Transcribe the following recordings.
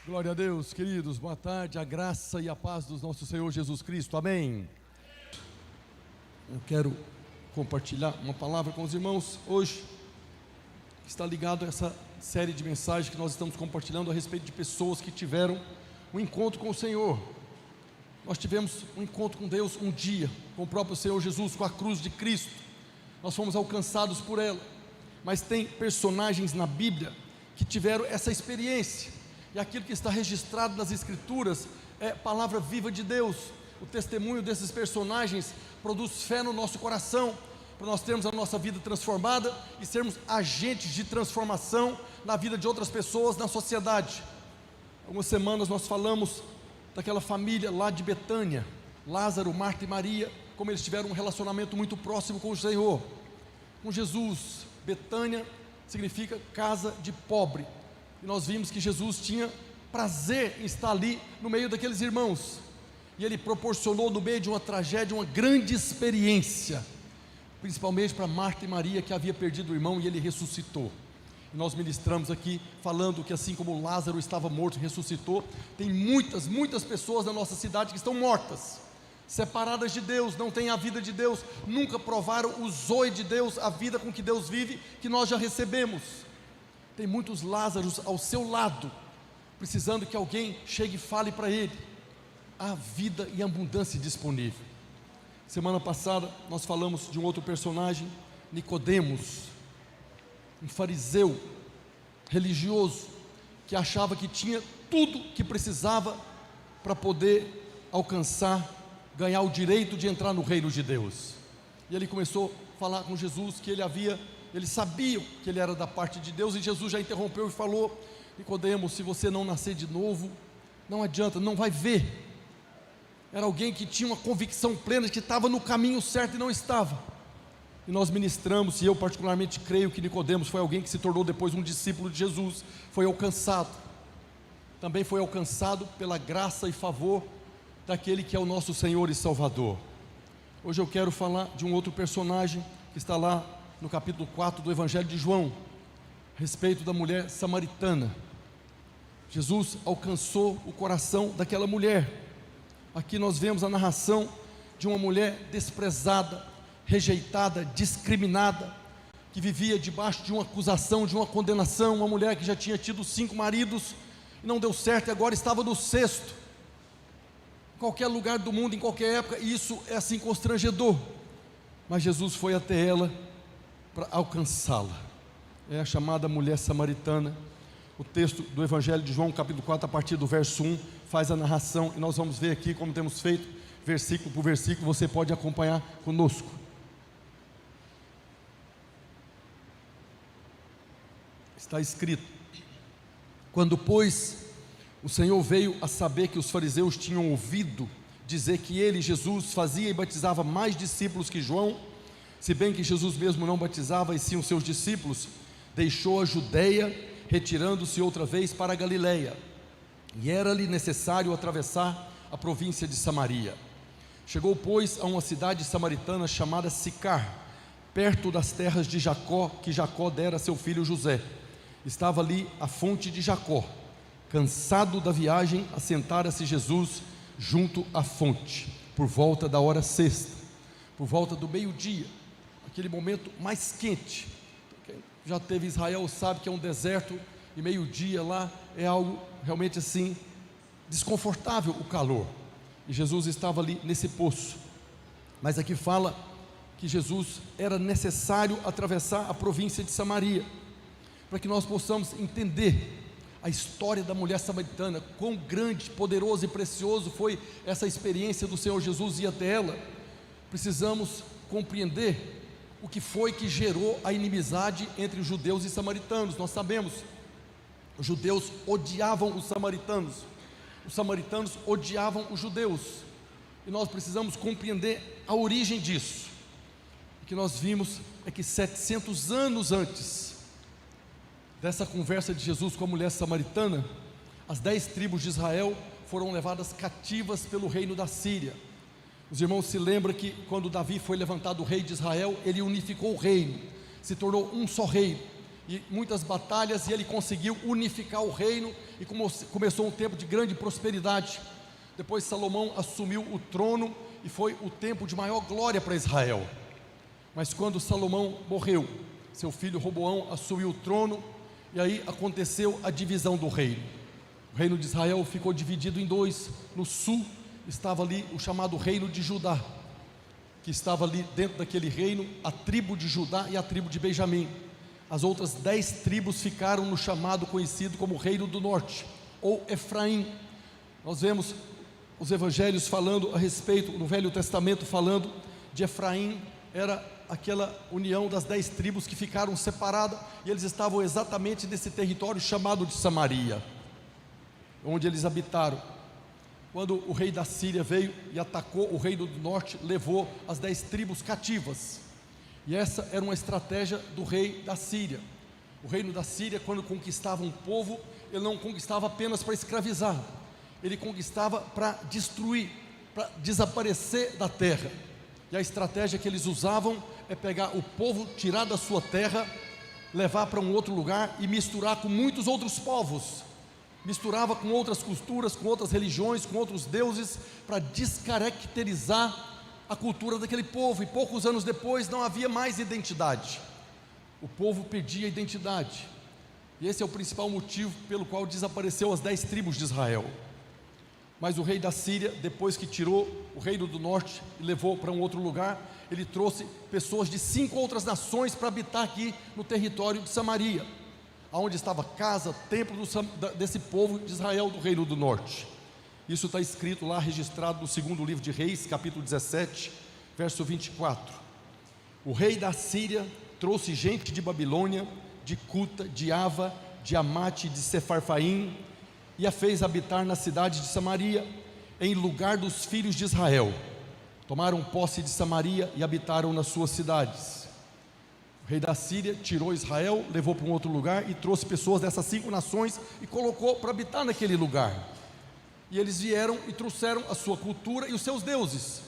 Glória a Deus, queridos, boa tarde, a graça e a paz do nosso Senhor Jesus Cristo, amém. Eu quero compartilhar uma palavra com os irmãos hoje, que está ligado a essa série de mensagens que nós estamos compartilhando a respeito de pessoas que tiveram um encontro com o Senhor. Nós tivemos um encontro com Deus um dia, com o próprio Senhor Jesus, com a cruz de Cristo. Nós fomos alcançados por ela, mas tem personagens na Bíblia que tiveram essa experiência. E aquilo que está registrado nas Escrituras é palavra viva de Deus. O testemunho desses personagens produz fé no nosso coração, para nós termos a nossa vida transformada e sermos agentes de transformação na vida de outras pessoas, na sociedade. Algumas semanas nós falamos daquela família lá de Betânia, Lázaro, Marta e Maria, como eles tiveram um relacionamento muito próximo com o Senhor, com Jesus. Betânia significa casa de pobre. E nós vimos que Jesus tinha prazer em estar ali no meio daqueles irmãos, e Ele proporcionou no meio de uma tragédia uma grande experiência, principalmente para Marta e Maria, que havia perdido o irmão, e Ele ressuscitou. E nós ministramos aqui falando que assim como Lázaro estava morto e ressuscitou, tem muitas pessoas na nossa cidade que estão mortas, separadas de Deus, não têm a vida de Deus, nunca provaram o zoe de Deus, a vida com que Deus vive, que nós já recebemos. Tem muitos Lázaros ao seu lado, precisando que alguém chegue e fale para ele a vida e abundância disponível. Semana passada nós falamos de um outro personagem, Nicodemos, um fariseu religioso, que achava que tinha tudo que precisava para poder alcançar, ganhar o direito de entrar no reino de Deus. E ele começou a falar com Jesus que eles sabiam que ele era da parte de Deus, e Jesus já interrompeu e falou: Nicodemos, se você não nascer de novo, não adianta, não vai ver. Era alguém que tinha uma convicção plena de que estava no caminho certo e não estava. E nós ministramos, e eu particularmente creio que Nicodemos foi alguém que se tornou depois um discípulo de Jesus, foi alcançado. Também foi alcançado pela graça e favor daquele que é o nosso Senhor e Salvador. Hoje eu quero falar de um outro personagem que está lá no capítulo 4 do Evangelho de João, a respeito da mulher samaritana. Jesus alcançou o coração daquela mulher. Aqui nós vemos a narração de uma mulher desprezada, rejeitada, discriminada, que vivia debaixo de uma acusação, de uma condenação. Uma mulher que já tinha tido 5 maridos e não deu certo, e agora estava no 6º. Em qualquer lugar do mundo, em qualquer época, isso é assim constrangedor. Mas Jesus foi até ela para alcançá-la. É a chamada mulher samaritana. O texto do Evangelho de João, capítulo 4, a partir do verso 1, faz a narração, e nós vamos ver aqui como temos feito, versículo por versículo. Você pode acompanhar conosco. Está escrito: quando, pois, o Senhor veio a saber que os fariseus tinham ouvido dizer que ele, Jesus, fazia e batizava mais discípulos que João, se bem que Jesus mesmo não batizava, e sim os seus discípulos, deixou a Judeia, retirando-se outra vez para a Galileia, e era-lhe necessário atravessar a província de Samaria. Chegou, pois, a uma cidade samaritana chamada Sicar, perto das terras de Jacó, que Jacó dera a seu filho José. Estava ali a fonte de Jacó. Cansado da viagem, assentara-se Jesus junto à fonte, por volta da hora 6ª, por volta do meio-dia, aquele momento mais quente. Quem já teve Israel sabe que é um deserto, e meio-dia lá é algo realmente assim, desconfortável o calor. E Jesus estava ali nesse poço. Mas aqui fala que Jesus era necessário atravessar a província de Samaria, para que nós possamos entender a história da mulher samaritana, quão grande, poderoso e precioso foi essa experiência do Senhor Jesus ir até ela. Precisamos compreender o que foi que gerou a inimizade entre os judeus e samaritanos. Nós sabemos, os judeus odiavam os samaritanos odiavam os judeus, e nós precisamos compreender a origem disso. O que nós vimos é que 700 anos antes dessa conversa de Jesus com a mulher samaritana, as 10 tribos de Israel foram levadas cativas pelo reino da Síria. Os irmãos se lembram que quando Davi foi levantado o rei de Israel, ele unificou o reino, se tornou um só reino, e muitas batalhas, e ele conseguiu unificar o reino, e começou um tempo de grande prosperidade. Depois Salomão assumiu o trono, e foi o tempo de maior glória para Israel. Mas quando Salomão morreu, seu filho Roboão assumiu o trono, e aí aconteceu a divisão do reino. O reino de Israel ficou dividido em dois. No sul estava ali o chamado reino de Judá, que estava ali dentro daquele reino a tribo de Judá e a tribo de Benjamim. As outras 10 tribos ficaram no chamado conhecido como reino do norte, ou Efraim. Nós vemos os evangelhos falando a respeito, no Velho Testamento falando de Efraim. Era aquela união das 10 tribos que ficaram separadas, e eles estavam exatamente nesse território chamado de Samaria, onde eles habitaram. Quando o rei da Síria veio e atacou o reino do norte, levou as 10 tribos cativas, e essa era uma estratégia do rei da Síria. O reino da Síria, quando conquistava um povo, ele não conquistava apenas para escravizar, ele conquistava para destruir, para desaparecer da terra. E a estratégia que eles usavam é pegar o povo, tirar da sua terra, levar para um outro lugar e misturar com muitos outros povos. Misturava com outras culturas, com outras religiões, com outros deuses, para descaracterizar a cultura daquele povo. E poucos anos depois não havia mais identidade. O povo perdia a identidade. E esse é o principal motivo pelo qual desapareceu as 10 tribos de Israel. Mas o rei da Síria, depois que tirou o reino do norte e levou para um outro lugar, ele trouxe pessoas de 5 outras nações para habitar aqui no território de Samaria, onde estava casa, templo desse povo de Israel do reino do norte. Isso está escrito lá, registrado no segundo livro de Reis, capítulo 17, verso 24. O rei da Síria trouxe gente de Babilônia, de Cuta, de Ava, de Amate e de Sefarfaim, e a fez habitar na cidade de Samaria, em lugar dos filhos de Israel. Tomaram posse de Samaria e habitaram nas suas cidades. O rei da Síria tirou Israel, levou para um outro lugar e trouxe pessoas dessas 5 nações e colocou para habitar naquele lugar. E eles vieram e trouxeram a sua cultura e os seus deuses.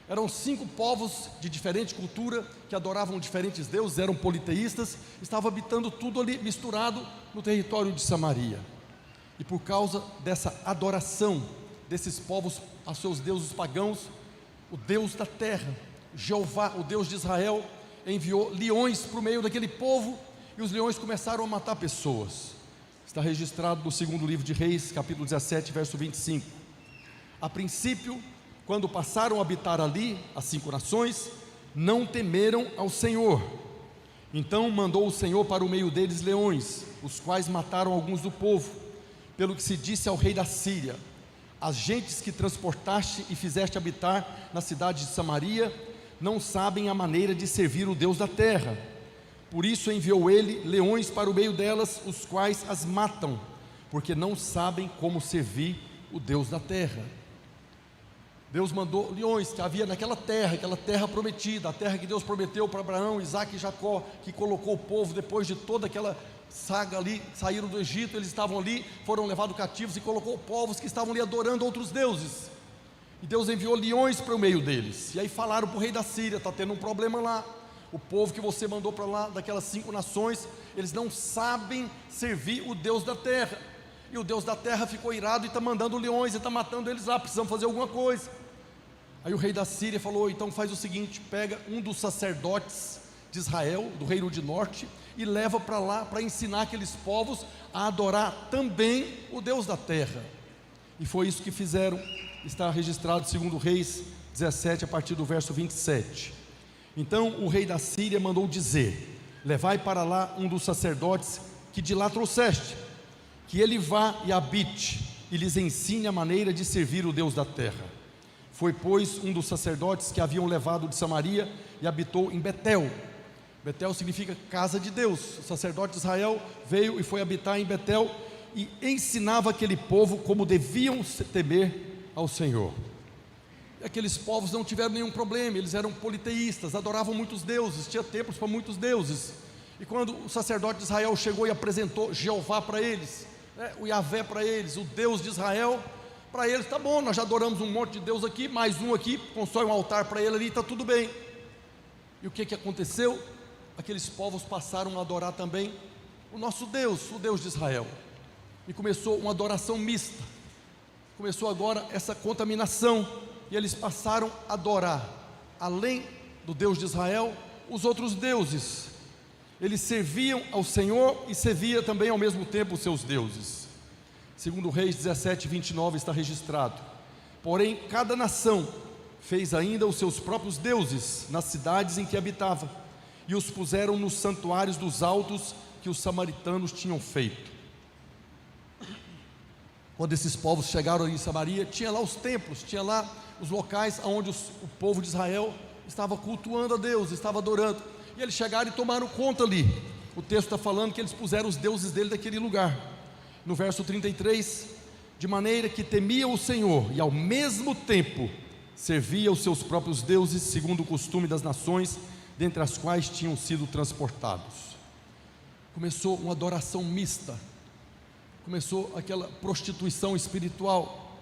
Eram 5 povos de diferente cultura, que adoravam diferentes deuses, eram politeístas, estavam habitando tudo ali misturado no território de Samaria. E por causa dessa adoração desses povos a seus deuses pagãos, o Deus da terra, Jeová, o Deus de Israel, enviou leões para o meio daquele povo, e os leões começaram a matar pessoas. Está registrado no segundo livro de Reis, capítulo 17, verso 25. A princípio, quando passaram a habitar ali, as 5 nações, não temeram ao Senhor. Então mandou o Senhor para o meio deles leões, os quais mataram alguns do povo. Pelo que se disse ao rei da Síria: as gentes que transportaste e fizeste habitar na cidade de Samaria não sabem a maneira de servir o Deus da terra. Por isso enviou ele leões para o meio delas, os quais as matam, porque não sabem como servir o Deus da terra. Deus mandou leões que havia naquela terra, aquela terra prometida, a terra que Deus prometeu para Abraão, Isaque e Jacó, que colocou o povo depois de toda aquela saga ali, saíram do Egito, eles estavam ali, foram levados cativos, e colocou povos que estavam ali adorando outros deuses. E Deus enviou leões para o meio deles. E aí falaram para o rei da Síria: está tendo um problema lá, o povo que você mandou para lá, daquelas 5 nações, eles não sabem servir o Deus da terra, e o Deus da terra ficou irado e está mandando leões, e está matando eles lá, precisamos fazer alguma coisa. Aí o rei da Síria falou: então faz o seguinte, pega um dos sacerdotes de Israel, do reino de norte, e leva para lá para ensinar aqueles povos a adorar também o Deus da terra. E foi isso que fizeram. Está registrado segundo Reis 17, a partir do verso 27. Então o rei da Síria mandou dizer: levai para lá um dos sacerdotes que de lá trouxeste, que ele vá e habite, e lhes ensine a maneira de servir o Deus da terra. Foi, pois, um dos sacerdotes que haviam levado de Samaria e habitou em Betel. Betel significa casa de Deus. O sacerdote de Israel veio e foi habitar em Betel e ensinava aquele povo como deviam temer ao Senhor. E aqueles povos não tiveram nenhum problema, eles eram politeístas, adoravam muitos deuses, tinha templos para muitos deuses. E quando o sacerdote de Israel chegou e apresentou Jeová para eles, o Yahvé para eles, o Deus de Israel, para eles: tá bom, nós já adoramos um monte de Deus aqui, mais um aqui, constrói um altar para ele ali, está tudo bem. E o que aconteceu? Aqueles povos passaram a adorar também o nosso Deus, o Deus de Israel. E começou uma adoração mista. Começou agora essa contaminação, e eles passaram a adorar, além do Deus de Israel, os outros deuses. Eles serviam ao Senhor e serviam também ao mesmo tempo os seus deuses. Segundo Reis 17:29 está registrado: porém cada nação fez ainda os seus próprios deuses nas cidades em que habitava, e os puseram nos santuários dos altos que os samaritanos tinham feito. Quando esses povos chegaram em Samaria, tinha lá os templos, tinha lá os locais onde o povo de Israel estava cultuando a Deus, estava adorando, e eles chegaram e tomaram conta ali. O texto está falando que eles puseram os deuses dele daquele lugar. No verso 33, de maneira que temia o Senhor e ao mesmo tempo servia os seus próprios deuses, segundo o costume das nações, dentre as quais tinham sido transportados. Começou uma adoração mista, começou aquela prostituição espiritual,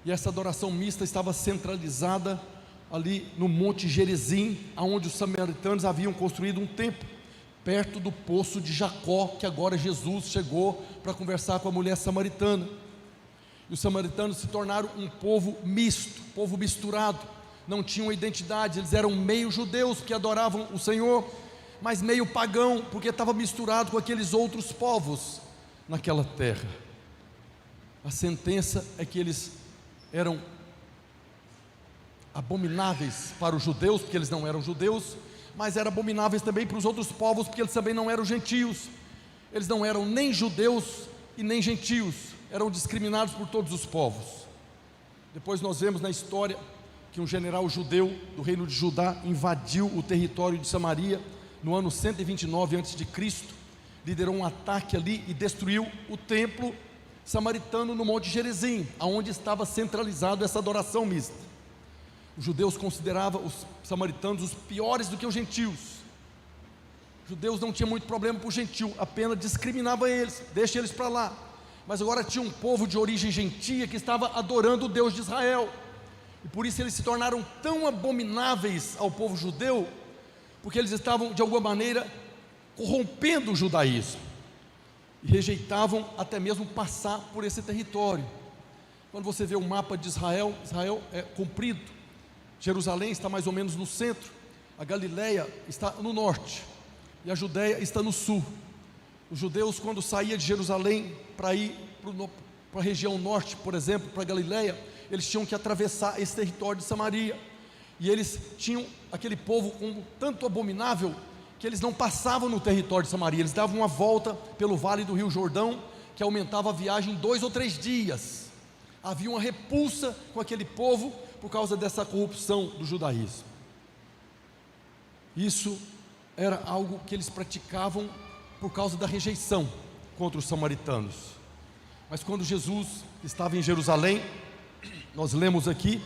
e essa adoração mista estava centralizada ali no Monte Gerizim, aonde os samaritanos haviam construído um templo, perto do poço de Jacó, que agora Jesus chegou para conversar com a mulher samaritana. E os samaritanos se tornaram um povo misto, povo misturado, não tinham identidade, eles eram meio judeus, porque adoravam o Senhor, mas meio pagão, porque estava misturado com aqueles outros povos naquela terra. A sentença é que eles eram abomináveis para os judeus, porque eles não eram judeus, mas eram abomináveis também para os outros povos, porque eles também não eram gentios. Eles não eram nem judeus e nem gentios, eram discriminados por todos os povos. Depois nós vemos na história que um general judeu do reino de Judá invadiu o território de Samaria no ano 129 a.C., liderou um ataque ali e destruiu o templo samaritano no Monte Gerizim, aonde estava centralizado essa adoração mista. Os judeus consideravam os samaritanos os piores do que os gentios. Os judeus não tinham muito problema com o gentio, apenas discriminava eles, deixa eles para lá. Mas agora tinha um povo de origem gentia que estava adorando o Deus de Israel, e por isso eles se tornaram tão abomináveis ao povo judeu, porque eles estavam de alguma maneira corrompendo o judaísmo, e rejeitavam até mesmo passar por esse território. Quando você vê o mapa de Israel, Israel é comprido, Jerusalém está mais ou menos no centro, a Galileia está no norte, e a Judéia está no sul. Os judeus, quando saíam de Jerusalém para ir para a região norte, por exemplo, para a Galileia, eles tinham que atravessar esse território de Samaria, e eles tinham aquele povo como tanto abominável, que eles não passavam no território de Samaria, eles davam uma volta pelo vale do rio Jordão, que aumentava a viagem 2 ou 3 dias. Havia uma repulsa com aquele povo, por causa dessa corrupção do judaísmo. Isso era algo que eles praticavam por causa da rejeição contra os samaritanos. Mas quando Jesus estava em Jerusalém, nós lemos aqui,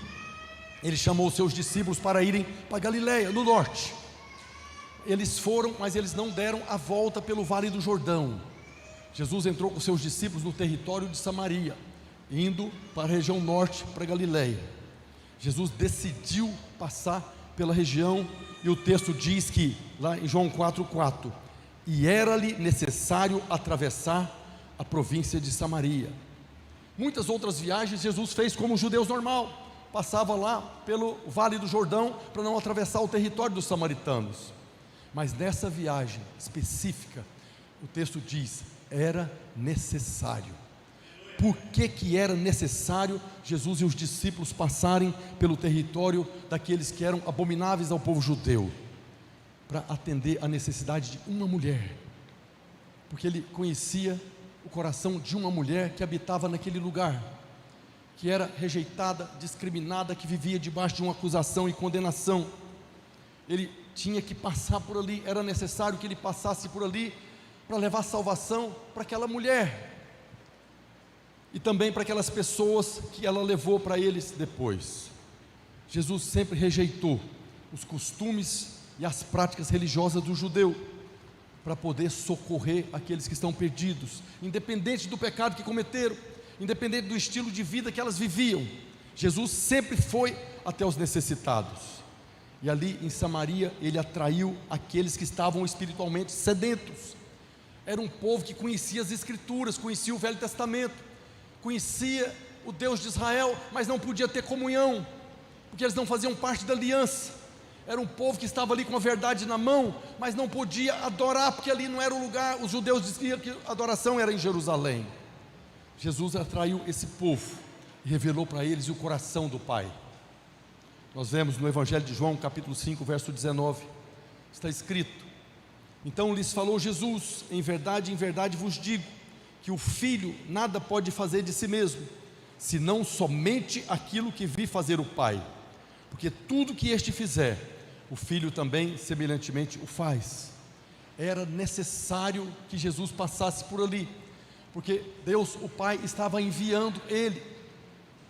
ele chamou os seus discípulos para irem para Galileia, no norte. Eles foram, mas eles não deram a volta pelo Vale do Jordão. Jesus entrou com seus discípulos no território de Samaria, indo para a região norte, para Galileia. Jesus decidiu passar pela região, e o texto diz que, lá em João 4,4, e era-lhe necessário atravessar a província de Samaria. Muitas outras viagens Jesus fez como um judeu normal, passava lá pelo Vale do Jordão, para não atravessar o território dos samaritanos. Mas nessa viagem específica, o texto diz, era necessário. Por que era necessário Jesus e os discípulos passarem pelo território daqueles que eram abomináveis ao povo judeu? Para atender a necessidade de uma mulher, porque ele conhecia o coração de uma mulher que habitava naquele lugar, que era rejeitada, discriminada, que vivia debaixo de uma acusação e condenação. Ele tinha que passar por ali, era necessário que ele passasse por ali, para levar salvação para aquela mulher, e também para aquelas pessoas que ela levou para eles depois. Jesus sempre rejeitou os costumes e as práticas religiosas do judeu, para poder socorrer aqueles que estão perdidos, independente do pecado que cometeram, independente do estilo de vida que elas viviam. Jesus sempre foi até os necessitados, e ali em Samaria ele atraiu aqueles que estavam espiritualmente sedentos. Era um povo que conhecia as Escrituras, conhecia o Velho Testamento, conhecia o Deus de Israel, mas não podia ter comunhão, porque eles não faziam parte da aliança. Era um povo que estava ali com a verdade na mão, mas não podia adorar, porque ali não era o lugar. Os judeus diziam que a adoração era em Jerusalém. Jesus atraiu esse povo e revelou para eles o coração do Pai. Nós vemos no Evangelho de João, capítulo 5, verso 19, está escrito: então lhes falou Jesus: em verdade vos digo, que o Filho nada pode fazer de si mesmo, senão somente aquilo que vi fazer o Pai, porque tudo que este fizer, o Filho também semelhantemente o faz. Era necessário que Jesus passasse por ali, porque Deus, o Pai, estava enviando Ele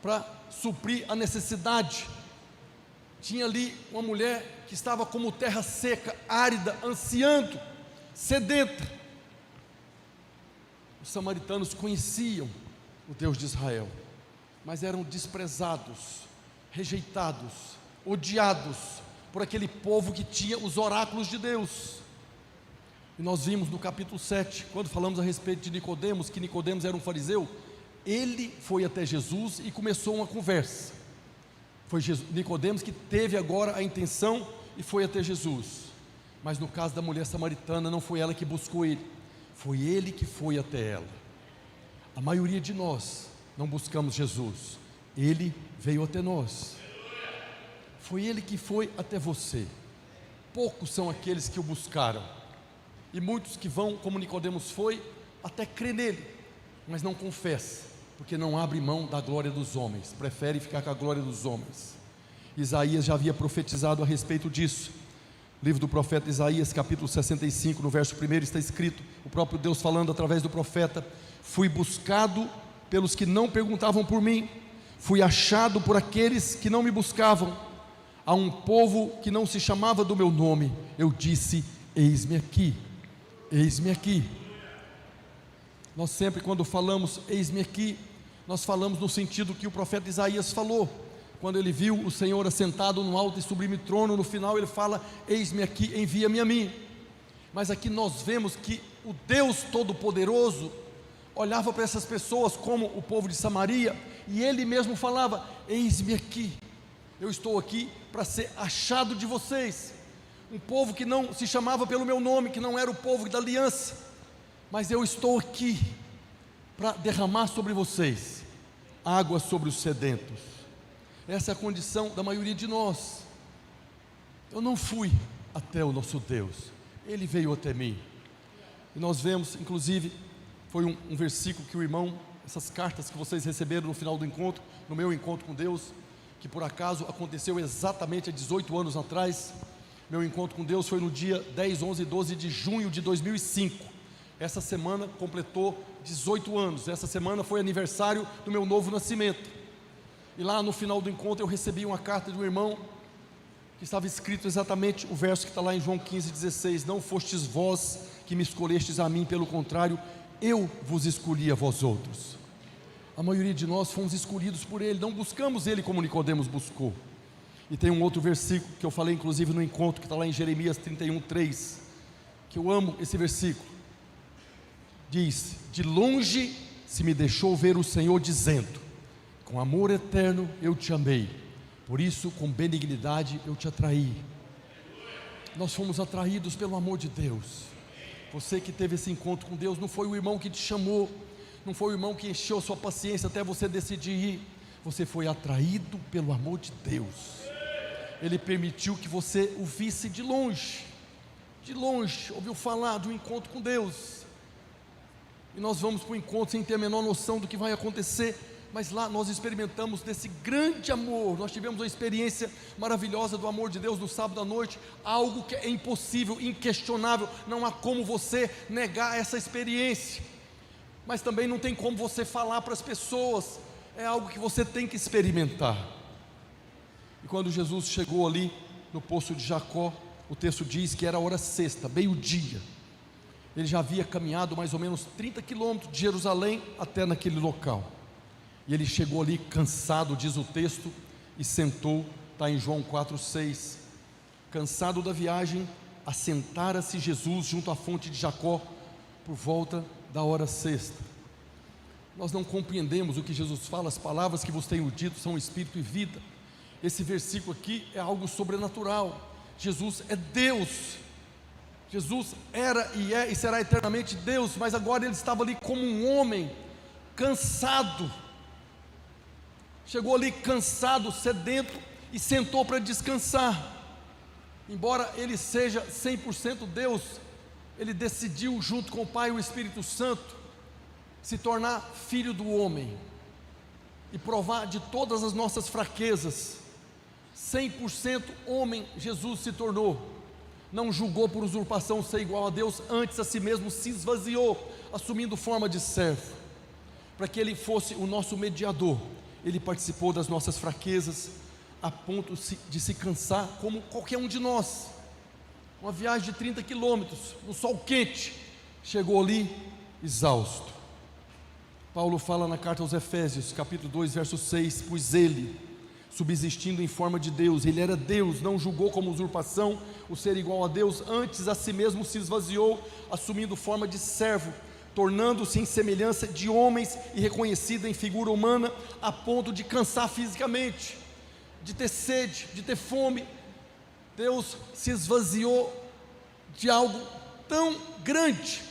para suprir a necessidade. Tinha ali uma mulher que estava como terra seca, árida, ansiando, sedenta. Os samaritanos conheciam o Deus de Israel, mas eram desprezados, rejeitados, odiados por aquele povo que tinha os oráculos de Deus. E nós vimos no capítulo 7, quando falamos a respeito de Nicodemos, que Nicodemos era um fariseu. Ele foi até Jesus e começou uma conversa. Foi Nicodemos que teve agora a intenção e foi até Jesus. Mas no caso da mulher samaritana, não foi ela que buscou ele, foi ele que foi até ela. A maioria de nós não buscamos Jesus, ele veio até nós. Foi ele que foi até você. Poucos são aqueles que o buscaram, e muitos que vão, como Nicodemos foi, até crê nele, mas não confessa, porque não abre mão da glória dos homens, prefere ficar com a glória dos homens. Isaías já havia profetizado a respeito disso. Livro do profeta Isaías, capítulo 65, no verso 1 está escrito, o próprio Deus falando através do profeta: fui buscado pelos que não perguntavam por mim, fui achado por aqueles que não me buscavam. A um povo que não se chamava do meu nome, eu disse: eis-me aqui, eis-me aqui. Nós sempre, quando falamos eis-me aqui, nós falamos no sentido que o profeta Isaías falou, quando ele viu o Senhor assentado no alto e sublime trono. No final ele fala: eis-me aqui, envia-me a mim. Mas aqui nós vemos que o Deus Todo-Poderoso olhava para essas pessoas como o povo de Samaria, e ele mesmo falava: eis-me aqui, eu estou aqui para ser achado de vocês. Um povo que não se chamava pelo meu nome, que não era o povo da aliança, mas eu estou aqui para derramar sobre vocês água sobre os sedentos. Essa é a condição da maioria de nós. Eu não fui até o nosso Deus, Ele veio até mim. E nós vemos, inclusive, foi um versículo que o irmão, essas cartas que vocês receberam no final do encontro, no meu encontro com Deus, que por acaso aconteceu exatamente há 18 anos atrás. Meu encontro com Deus foi no dia 10, 11 e 12 de junho de 2005. Essa semana completou 18 anos. Essa semana foi aniversário do meu novo nascimento. E lá no final do encontro eu recebi uma carta de um irmão, que estava escrito exatamente o verso que está lá em João 15,16: não fostes vós que me escolhestes a mim, pelo contrário, eu vos escolhi a vós outros. A maioria de nós fomos escolhidos por Ele, não buscamos Ele como Nicodemos buscou. E tem um outro versículo que eu falei inclusive no encontro, que está lá em Jeremias 31:3, que eu amo esse versículo. Diz: de longe se me deixou ver o Senhor dizendo: com amor eterno eu te amei, por isso com benignidade eu te atraí. Nós fomos atraídos pelo amor de Deus. Você que teve esse encontro com Deus, não foi o irmão que te chamou, não foi o irmão que encheu sua paciência até você decidir ir. Você foi atraído pelo amor de Deus. Ele permitiu que você o visse de longe, ouviu falar do encontro com Deus. E nós vamos para o encontro sem ter a menor noção do que vai acontecer, mas lá nós experimentamos desse grande amor. Nós tivemos uma experiência maravilhosa do amor de Deus no sábado à noite, algo que é impossível, inquestionável, não há como você negar essa experiência, mas também não tem como você falar para as pessoas, é algo que você tem que experimentar. E quando Jesus chegou ali no poço de Jacó, o texto diz que era a hora sexta, meio-dia. Ele já havia caminhado mais ou menos 30 quilômetros de Jerusalém até naquele local. E ele chegou ali cansado, diz o texto, e sentou, está em João 4,6. Cansado da viagem, assentara-se Jesus junto à fonte de Jacó, por volta da hora sexta. Nós não compreendemos o que Jesus fala, as palavras que vos tenho dito são espírito e vida. Esse versículo aqui é algo sobrenatural. Jesus é Deus. Jesus era e é e será eternamente Deus, mas agora ele estava ali como um homem cansado. Chegou ali cansado, sedento e sentou para descansar. Embora ele seja 100% Deus, ele decidiu junto com o Pai e o Espírito Santo se tornar filho do homem e provar de todas as nossas fraquezas. 100% homem Jesus se tornou. Não julgou por usurpação ser igual a Deus, antes a si mesmo se esvaziou, assumindo forma de servo, para que ele fosse o nosso mediador. Ele participou das nossas fraquezas, a ponto de se cansar como qualquer um de nós. Uma viagem de 30 quilômetros, no sol quente, chegou ali exausto. Paulo fala na carta aos Efésios, capítulo 2, verso 6, pois ele, subsistindo em forma de Deus, ele era Deus, não julgou como usurpação o ser igual a Deus, antes a si mesmo se esvaziou, assumindo forma de servo, tornando-se em semelhança de homens e reconhecido em figura humana, a ponto de cansar fisicamente, de ter sede, de ter fome. Deus se esvaziou de algo tão grande.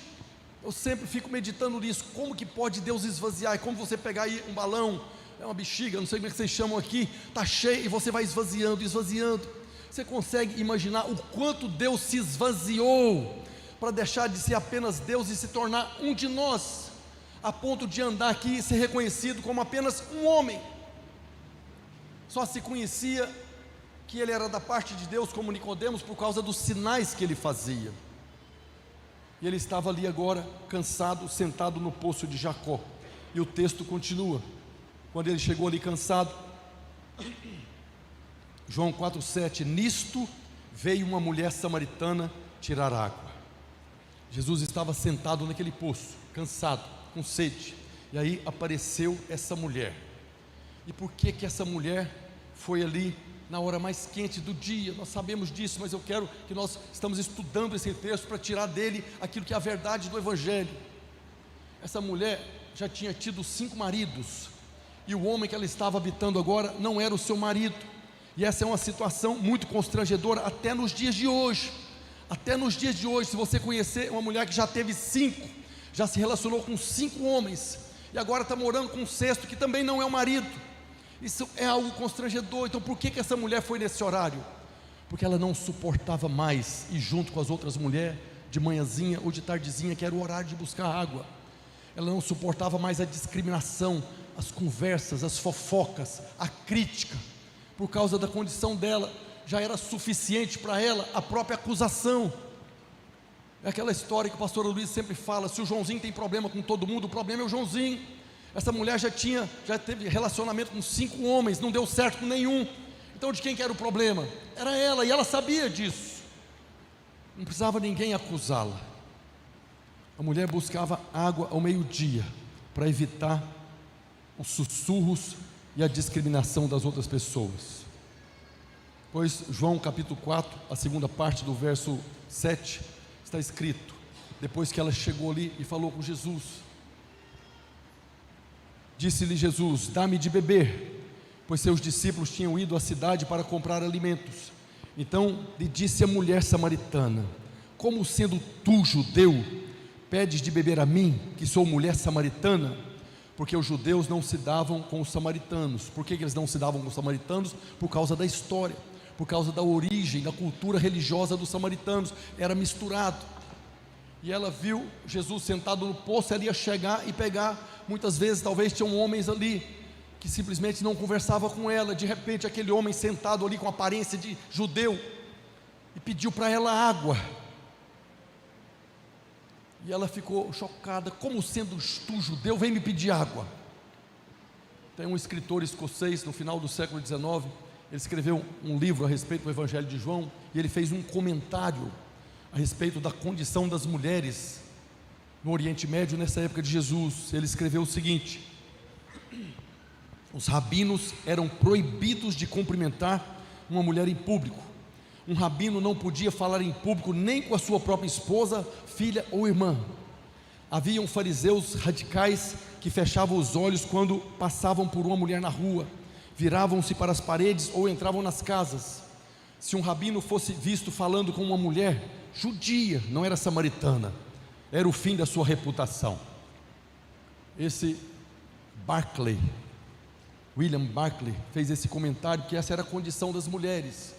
Eu sempre fico meditando nisso, como que pode Deus esvaziar? É como você pegar aí um balão, é uma bexiga, não sei como é que vocês chamam aqui, está cheio e você vai esvaziando, esvaziando. Você consegue imaginar o quanto Deus se esvaziou para deixar de ser apenas Deus e se tornar um de nós, a ponto de andar aqui e ser reconhecido como apenas um homem? Só se conhecia que ele era da parte de Deus, como Nicodemos, por causa dos sinais que ele fazia. E ele estava ali agora, cansado, sentado no poço de Jacó. E o texto continua. Quando ele chegou ali cansado, João 4,7, nisto veio uma mulher samaritana tirar água. Jesus estava sentado naquele poço, cansado, com sede. E aí apareceu essa mulher. E por que que essa mulher foi ali na hora mais quente do dia? Nós sabemos disso, mas eu quero que nós estamos estudando esse texto para tirar dele aquilo que é a verdade do Evangelho. Essa mulher já tinha tido 5 maridos, e o homem que ela estava habitando agora não era o seu marido, e essa é uma situação muito constrangedora até nos dias de hoje. Até nos dias de hoje, se você conhecer uma mulher que já teve 5, já se relacionou com 5 homens, e agora está morando com um 6º que também não é o marido, isso é algo constrangedor. Então por que que essa mulher foi nesse horário? Porque ela não suportava mais ir junto com as outras mulheres de manhãzinha ou de tardezinha, que era o horário de buscar água. Ela não suportava mais a discriminação, as conversas, as fofocas, a crítica. Por causa da condição dela, já era suficiente para ela a própria acusação. É aquela história que o pastor Luiz sempre fala: se o Joãozinho tem problema com todo mundo, o problema é o Joãozinho. Essa mulher já teve relacionamento com 5 homens, não deu certo com nenhum. Então de quem que era o problema? Era ela, e ela sabia disso. Não precisava ninguém acusá-la. A mulher buscava água ao meio-dia, para evitar os sussurros e a discriminação das outras pessoas. Pois João capítulo 4, a segunda parte do verso 7, está escrito, depois que ela chegou ali e falou com Jesus, disse-lhe Jesus, dá-me de beber, pois seus discípulos tinham ido à cidade para comprar alimentos. Então lhe disse a mulher samaritana, como sendo tu judeu, pedes de beber a mim, que sou mulher samaritana? Porque os judeus não se davam com os samaritanos. Por que eles não se davam com os samaritanos? Por causa da história, por causa da origem, da cultura religiosa dos samaritanos, era misturado. E ela viu Jesus sentado no poço, ela ia chegar e pegar. Muitas vezes talvez tinham homens ali que simplesmente não conversavam com ela. De repente aquele homem sentado ali com aparência de judeu e pediu para ela água, e ela ficou chocada, como sendo tu judeu, vem me pedir água. Tem um escritor escocês no final do século XIX, ele escreveu um livro a respeito do Evangelho de João, e ele fez um comentário a respeito da condição das mulheres no Oriente Médio nessa época de Jesus. Ele escreveu o seguinte: os rabinos eram proibidos de cumprimentar uma mulher em público. Um rabino não podia falar em público nem com a sua própria esposa, filha ou irmã. Haviam fariseus radicais que fechavam os olhos quando passavam por uma mulher na rua, viravam-se para as paredes ou entravam nas casas. Se um rabino fosse visto falando com uma mulher judia, não era samaritana, era o fim da sua reputação. Esse William Barclay fez esse comentário, que essa era a condição das mulheres.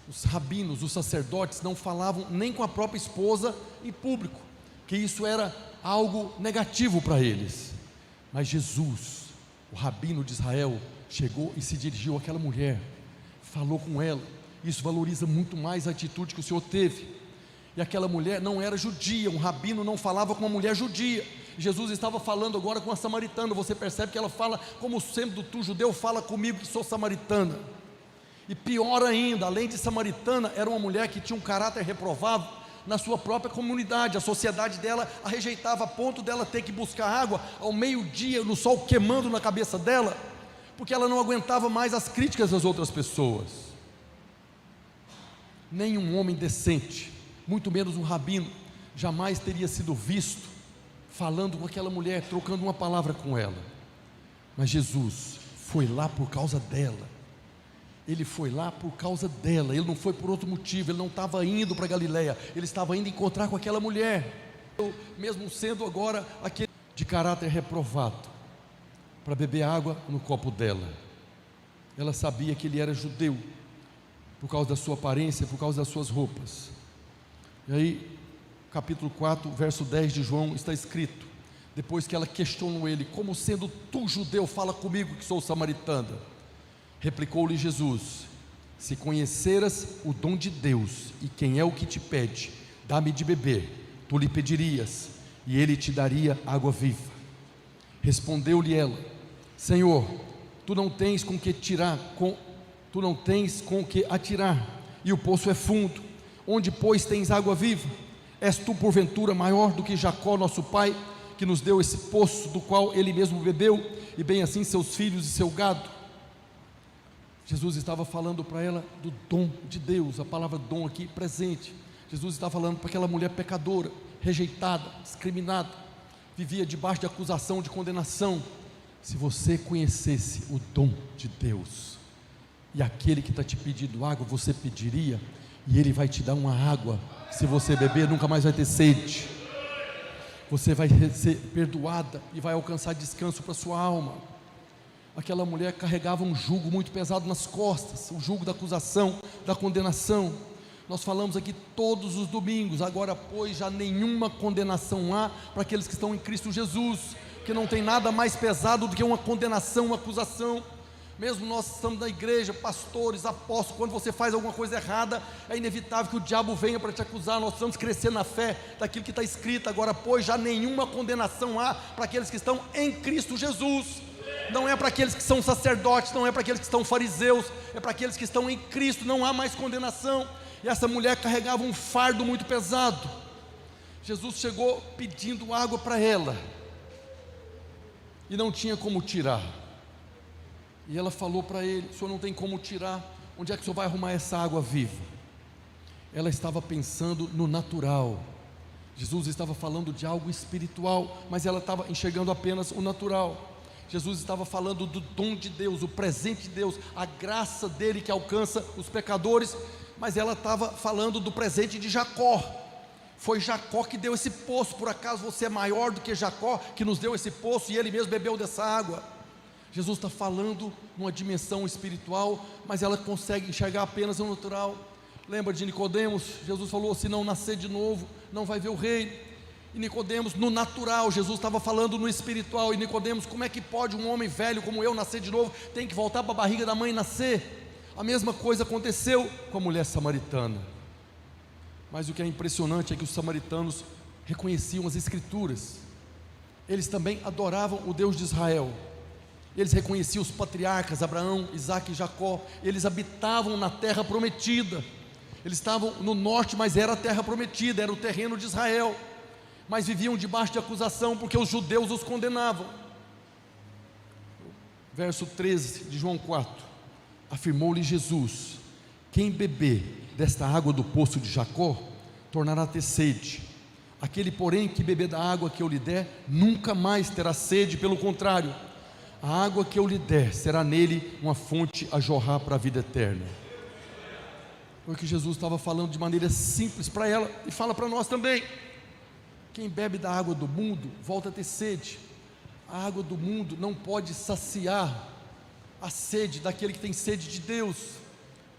Os rabinos, os sacerdotes não falavam nem com a própria esposa em público, que isso era algo negativo para eles. Mas Jesus, o rabino de Israel, chegou e se dirigiu àquela mulher, falou com ela. Isso valoriza muito mais a atitude que o Senhor teve. E aquela mulher não era judia, um rabino não falava com uma mulher judia. Jesus estava falando agora com a samaritana. Você percebe que ela fala como sendo tu judeu, fala comigo que sou samaritana. E pior ainda, além de samaritana, era uma mulher que tinha um caráter reprovável na sua própria comunidade. A sociedade dela a rejeitava a ponto dela ter que buscar água ao meio-dia, no sol queimando na cabeça dela, porque ela não aguentava mais as críticas das outras pessoas. Nenhum homem decente, muito menos um rabino, jamais teria sido visto falando com aquela mulher, trocando uma palavra com ela. Mas Jesus foi lá por causa dela. Ele foi lá por causa dela. Ele não foi por outro motivo. Ele não estava indo para Galileia, ele estava indo encontrar com aquela mulher, mesmo sendo agora aquele de caráter reprovado, para beber água no copo dela. Ela sabia que ele era judeu, por causa da sua aparência, por causa das suas roupas. E aí, capítulo 4, verso 10 de João, está escrito: depois que ela questionou ele, como sendo tu judeu, fala comigo que sou samaritana? Replicou-lhe Jesus: se conheceras o dom de Deus, e quem é o que te pede, dá-me de beber, tu lhe pedirias, e ele te daria água viva. Respondeu-lhe ela: Senhor, tu não tens com que atirar, e o poço é fundo. Onde, pois, tens água viva? És tu porventura maior do que Jacó nosso pai, que nos deu esse poço, do qual ele mesmo bebeu, e bem assim seus filhos e seu gado? Jesus estava falando para ela do dom de Deus. A palavra dom aqui presente. Jesus está falando para aquela mulher pecadora, rejeitada, discriminada, vivia debaixo de acusação, de condenação. Se você conhecesse o dom de Deus, e aquele que está te pedindo água, você pediria, e ele vai te dar uma água. Se você beber, nunca mais vai ter sede. Você vai ser perdoada e vai alcançar descanso para sua alma. Aquela mulher carregava um jugo muito pesado nas costas, o jugo da acusação, da condenação. Nós falamos aqui todos os domingos: agora, pois, já nenhuma condenação há para aqueles que estão em Cristo Jesus, que não tem nada mais pesado do que uma condenação, uma acusação. Mesmo nós estamos na igreja, pastores, apóstolos, quando você faz alguma coisa errada, é inevitável que o diabo venha para te acusar. Nós precisamos crescer na fé daquilo que está escrito: agora, pois, já nenhuma condenação há para aqueles que estão em Cristo Jesus. Não é para aqueles que são sacerdotes, não é para aqueles que estão fariseus, é para aqueles que estão em Cristo. Não há mais condenação. E essa mulher carregava um fardo muito pesado. Jesus chegou pedindo água para ela, e não tinha como tirar. E ela falou para ele: o senhor não tem como tirar, onde é que o senhor vai arrumar essa água viva? Ela estava pensando no natural. Jesus estava falando de algo espiritual, mas ela estava enxergando apenas o natural. Jesus estava falando do dom de Deus, o presente de Deus, a graça dele que alcança os pecadores, mas ela estava falando do presente de Jacó. Foi Jacó que deu esse poço. Por acaso você é maior do que Jacó, que nos deu esse poço e ele mesmo bebeu dessa água? Jesus está falando numa dimensão espiritual, mas ela consegue enxergar apenas o natural. Lembra de Nicodemos? Jesus falou: se não nascer de novo, não vai ver o reino. E Nicodemos, no natural, Jesus estava falando no espiritual. E Nicodemos: como é que pode um homem velho como eu nascer de novo? Tem que voltar para a barriga da mãe e nascer. A mesma coisa aconteceu com a mulher samaritana. Mas o que é impressionante é que os samaritanos reconheciam as escrituras. Eles também adoravam o Deus de Israel. Eles reconheciam os patriarcas Abraão, Isaque e Jacó. Eles habitavam na terra prometida. Eles estavam no norte, mas era a terra prometida, era o terreno de Israel. Mas viviam debaixo de acusação, porque os judeus os condenavam. Verso 13 de João 4: afirmou-lhe Jesus: quem beber desta água do poço de Jacó, tornará a ter sede. Aquele, porém, que beber da água que eu lhe der, nunca mais terá sede, pelo contrário, a água que eu lhe der será nele uma fonte a jorrar para a vida eterna. Foi o que Jesus estava falando de maneira simples para ela e fala para nós também. Quem bebe da água do mundo volta a ter sede. A água do mundo não pode saciar a sede daquele que tem sede de Deus,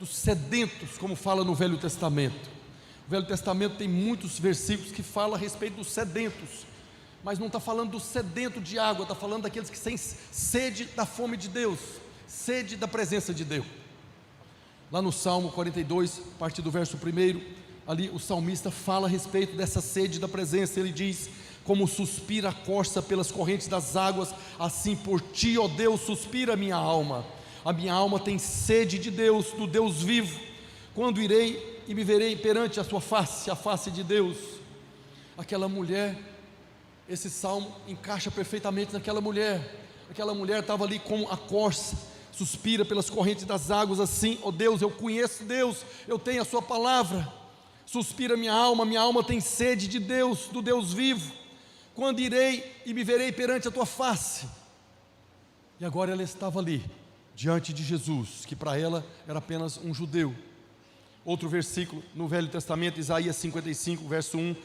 dos sedentos, como fala no Velho Testamento. O Velho Testamento tem muitos versículos que falam a respeito dos sedentos, mas não está falando do sedento de água, está falando daqueles que têm sede da fome de Deus, sede da presença de Deus. Lá no Salmo 42, a partir do verso 1, ali o salmista fala a respeito dessa sede da presença. Ele diz: como suspira a corça pelas correntes das águas, assim por ti, ó Deus, suspira a minha alma tem sede de Deus, do Deus vivo. Quando irei e me verei perante a sua face, a face de Deus? Aquela mulher, esse salmo encaixa perfeitamente naquela mulher. Aquela mulher estava ali como a corça, suspira pelas correntes das águas, assim, ó Deus, eu conheço Deus, eu tenho a sua palavra. Suspira minha alma tem sede de Deus, do Deus vivo. Quando irei e me verei perante a tua face? E agora ela estava ali, diante de Jesus, que para ela era apenas um judeu. Outro versículo no Velho Testamento, Isaías 55, verso 1: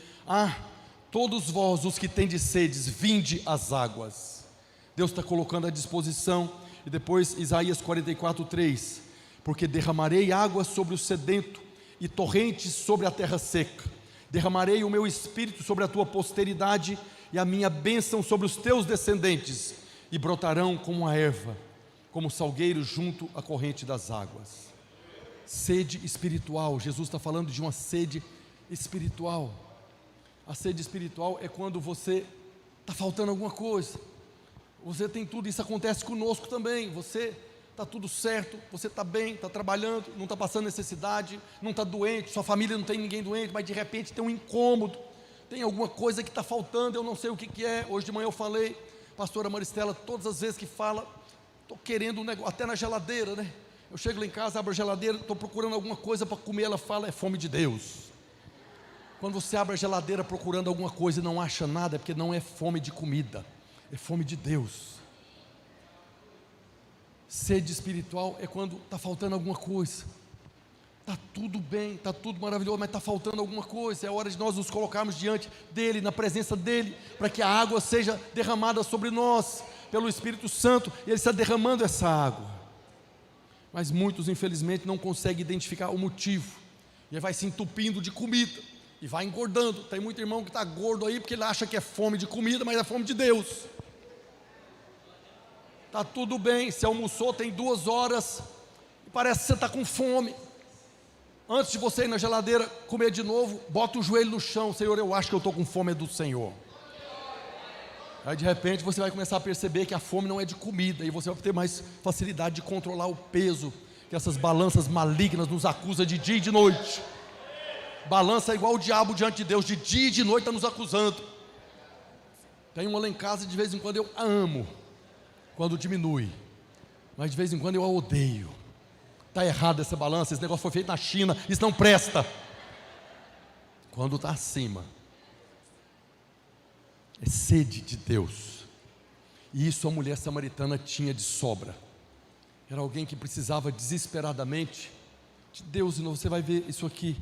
todos vós os que tendes sedes, vinde às águas. Deus está colocando à disposição. E depois Isaías 44, 3: porque derramarei água sobre o sedento e torrentes sobre a terra seca. Derramarei o meu espírito sobre a tua posteridade e a minha bênção sobre os teus descendentes, e brotarão como a erva, como salgueiro junto à corrente das águas. Sede espiritual. Jesus está falando de uma sede espiritual. A sede espiritual é quando você está faltando alguma coisa. Você tem tudo, isso acontece conosco também. Você está tudo certo, você está bem, está trabalhando, não está passando necessidade, não está doente, sua família não tem ninguém doente, mas de repente tem um incômodo, tem alguma coisa que está faltando, eu não sei o que é. Hoje de manhã eu falei, pastora Maristela, todas as vezes que fala, estou querendo um negócio, até na geladeira, né? Eu chego lá em casa, abro a geladeira, estou procurando alguma coisa para comer, ela fala, é fome de Deus. Quando você abre a geladeira procurando alguma coisa e não acha nada, é porque não é fome de comida, é fome de Deus. Sede espiritual é quando está faltando alguma coisa. Está tudo bem, está tudo maravilhoso, mas está faltando alguma coisa. É hora de nós nos colocarmos diante dEle, na presença dEle, para que a água seja derramada sobre nós, pelo Espírito Santo. E Ele está derramando essa água. Mas muitos, infelizmente, não conseguem identificar o motivo. E aí vai se entupindo de comida e vai engordando. Tem muito irmão que está gordo aí porque ele acha que é fome de comida, mas é fome de Deus. Está tudo bem, você almoçou, tem 2 horas e parece que você está com fome. Antes de você ir na geladeira comer de novo, bota o joelho no chão: Senhor, eu acho que eu estou com fome do Senhor. Aí de repente você vai começar a perceber que a fome não é de comida, e você vai ter mais facilidade de controlar o peso, que essas balanças malignas nos acusam de dia e de noite. Balança é igual o diabo diante de Deus, de dia e de noite está nos acusando. Tem uma lá em casa, de vez em quando eu a amo, quando diminui, mas de vez em quando eu a odeio. Está errado essa balança, esse negócio foi feito na China, isso não presta. Quando está acima, é sede de Deus. E isso a mulher samaritana tinha de sobra. Era alguém que precisava desesperadamente de Deus. E você vai ver isso aqui.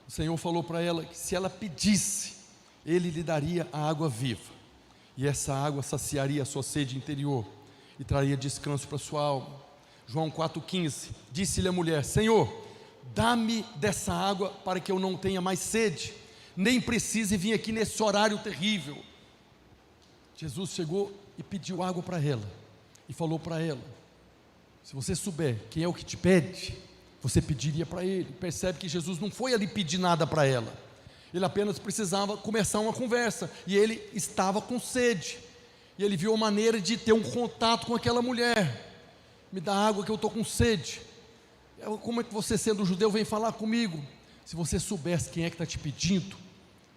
O Senhor falou para ela que se ela pedisse, Ele lhe daria a água viva, e essa água saciaria a sua sede interior e traria descanso para a sua alma. João 4,15: disse-lhe a mulher: Senhor, dá-me dessa água para que eu não tenha mais sede, nem precise vir aqui nesse horário terrível. Jesus chegou e pediu água para ela, e falou para ela: se você souber quem é o que te pede, você pediria para ele. Percebe que Jesus não foi ali pedir nada para ela, ele apenas precisava começar uma conversa, e ele estava com sede, e ele viu a maneira de ter um contato com aquela mulher. Me dá água que eu estou com sede. Como é que você, sendo judeu, vem falar comigo? Se você soubesse quem é que está te pedindo,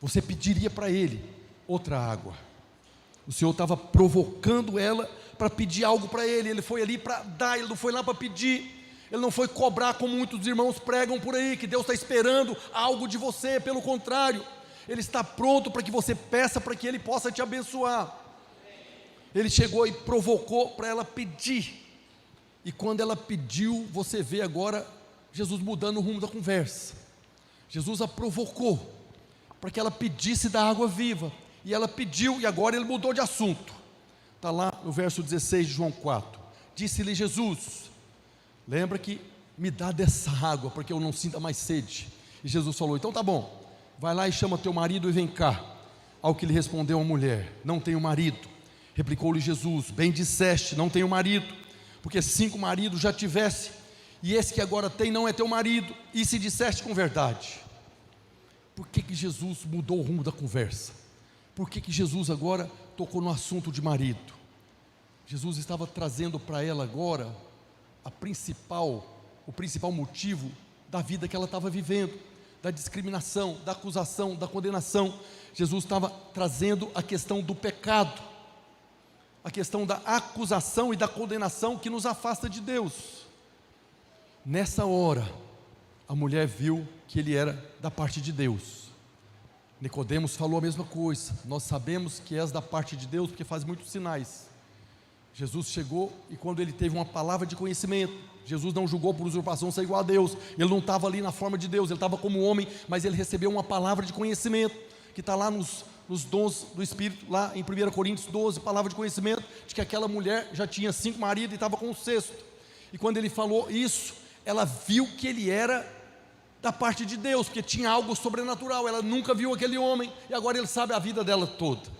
você pediria para ele outra água. O Senhor estava provocando ela para pedir algo para ele. Ele foi ali para dar, ele não foi lá para pedir. Ele não foi cobrar, como muitos irmãos pregam por aí, que Deus está esperando algo de você. Pelo contrário, Ele está pronto para que você peça, para que Ele possa te abençoar. Ele chegou e provocou para ela pedir, e quando ela pediu, você vê agora Jesus mudando o rumo da conversa. Jesus a provocou para que ela pedisse da água viva, e ela pediu, e agora ele mudou de assunto. Está lá no verso 16 de João 4, disse-lhe Jesus, lembra que me dá dessa água, porque eu não sinta mais sede. E Jesus falou, então tá bom, vai lá e chama teu marido e vem cá. Ao que lhe respondeu a mulher, não tenho marido. Replicou-lhe Jesus, bem disseste, não tenho marido, porque 5 maridos já tivesse, e esse que agora tem não é teu marido, e se disseste com verdade. Por que Jesus mudou o rumo da conversa? Por que Jesus agora tocou no assunto de marido? Jesus estava trazendo para ela agora o principal motivo da vida que ela estava vivendo, da discriminação, da acusação, da condenação. Jesus estava trazendo a questão do pecado, a questão da acusação e da condenação que nos afasta de Deus. Nessa hora, a mulher viu que ele era da parte de Deus. Nicodemos falou a mesma coisa, nós sabemos que és da parte de Deus, porque faz muitos sinais. Jesus chegou, e quando ele teve uma palavra de conhecimento, Jesus não julgou por usurpação ser igual a Deus, ele não estava ali na forma de Deus, ele estava como homem, mas ele recebeu uma palavra de conhecimento, que está lá nos dons do Espírito, lá em 1 Coríntios 12, palavra de conhecimento, de que aquela mulher já tinha 5 maridos e estava com o 6º, e quando ele falou isso, ela viu que ele era da parte de Deus, porque tinha algo sobrenatural, ela nunca viu aquele homem, e agora ele sabe a vida dela toda.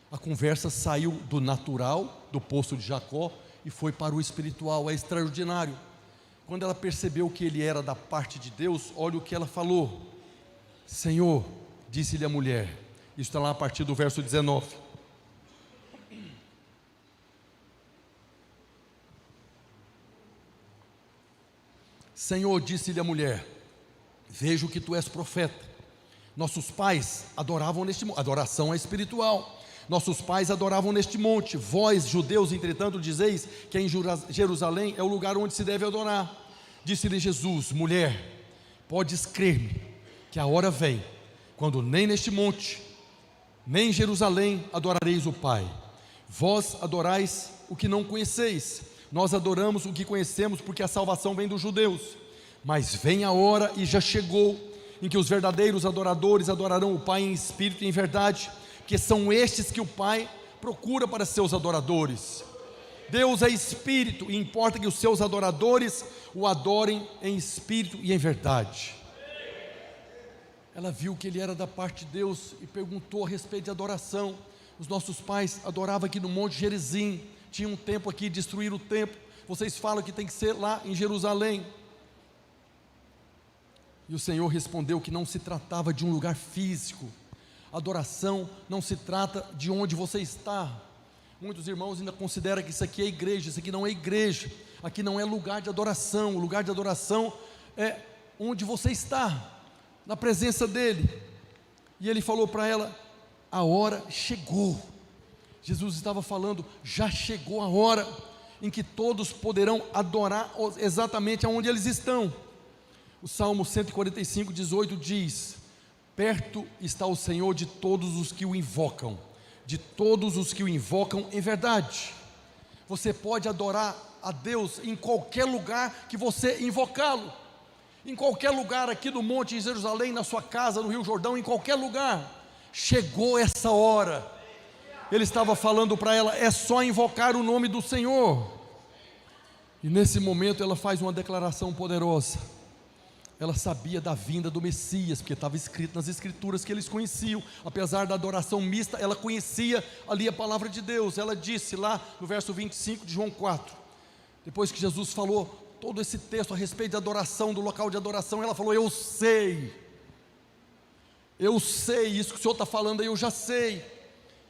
A conversa saiu do natural, do poço de Jacó, e foi para o espiritual, é extraordinário. Quando ela percebeu que ele era da parte de Deus, olha o que ela falou, Senhor, disse-lhe a mulher, isso está lá a partir do verso 19, Senhor, disse-lhe a mulher, vejo que tu és profeta, nossos pais adoravam neste monte, adoração é espiritual, nossos pais adoravam neste monte, vós judeus entretanto dizeis que em Jerusalém é o lugar onde se deve adorar. Disse-lhe Jesus, mulher, podes crer-me que a hora vem, quando nem neste monte, nem em Jerusalém adorareis o Pai. Vós adorais o que não conheceis, nós adoramos o que conhecemos, porque a salvação vem dos judeus. Mas vem a hora, e já chegou, em que os verdadeiros adoradores adorarão o Pai em espírito e em verdade, porque são estes que o Pai procura para seus adoradores. Deus é espírito, e importa que os seus adoradores o adorem em espírito e em verdade. Ela viu que ele era da parte de Deus e perguntou a respeito de adoração. Os nossos pais adoravam aqui no Monte Gerizim, tinha um templo aqui, destruíram o templo, vocês falam que tem que ser lá em Jerusalém. E o Senhor respondeu que não se tratava de um lugar físico, adoração não se trata de onde você está. Muitos irmãos ainda consideram que isso aqui é igreja, isso aqui não é igreja, aqui não é lugar de adoração, o lugar de adoração é onde você está, na presença dEle. E Ele falou para ela, a hora chegou. Jesus estava falando, já chegou a hora em que todos poderão adorar exatamente aonde eles estão. O Salmo 145, 18 diz, perto está o Senhor de todos os que o invocam, de todos os que o invocam em verdade. Você pode adorar a Deus em qualquer lugar que você invocá-lo, em qualquer lugar aqui no monte de Jerusalém, na sua casa, no Rio Jordão, em qualquer lugar. Chegou essa hora. Ele estava falando para ela, é só invocar o nome do Senhor. E nesse momento ela faz uma declaração poderosa. Ela sabia da vinda do Messias, porque estava escrito nas escrituras que eles conheciam. Apesar da adoração mista, ela conhecia ali a palavra de Deus. Ela disse lá no verso 25 de João 4, depois que Jesus falou todo esse texto a respeito da adoração, do local de adoração, ela falou, eu sei, isso que o Senhor está falando aí, eu já sei.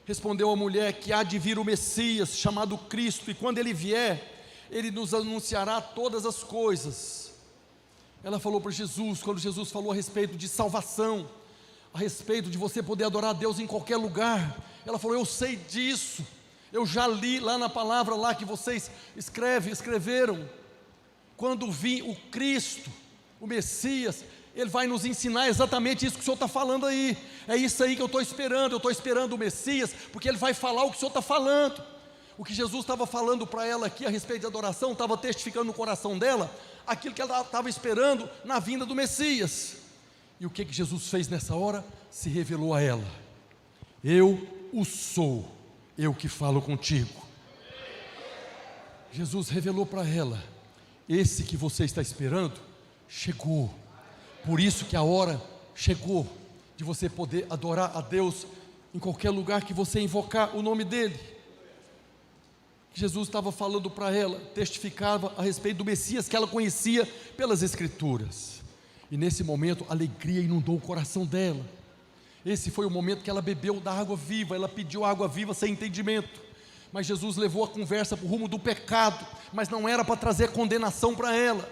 Respondeu a mulher que há de vir o Messias, chamado Cristo, e quando Ele vier, Ele nos anunciará todas as coisas. Ela falou para Jesus, quando Jesus falou a respeito de salvação, a respeito de você poder adorar a Deus em qualquer lugar, ela falou, eu sei disso, eu já li lá na palavra lá que vocês escreveram, quando vi o Cristo, o Messias, Ele vai nos ensinar exatamente isso que o Senhor está falando aí. É isso aí que eu estou esperando o Messias, porque Ele vai falar o que o Senhor está falando. O que Jesus estava falando para ela aqui a respeito de adoração, estava testificando no coração dela, aquilo que ela estava esperando na vinda do Messias. E o que Jesus fez nessa hora? Se revelou a ela: eu o sou, eu que falo contigo. Jesus revelou para ela: esse que você está esperando, chegou. Por isso que a hora chegou, de você poder adorar a Deus, em qualquer lugar que você invocar o nome dEle. Jesus estava falando para ela, testificava a respeito do Messias, que ela conhecia pelas Escrituras. E nesse momento, a alegria inundou o coração dela. Esse foi o momento que ela bebeu da água viva, ela pediu água viva sem entendimento. Mas Jesus levou a conversa para o rumo do pecado, mas não era para trazer condenação para ela.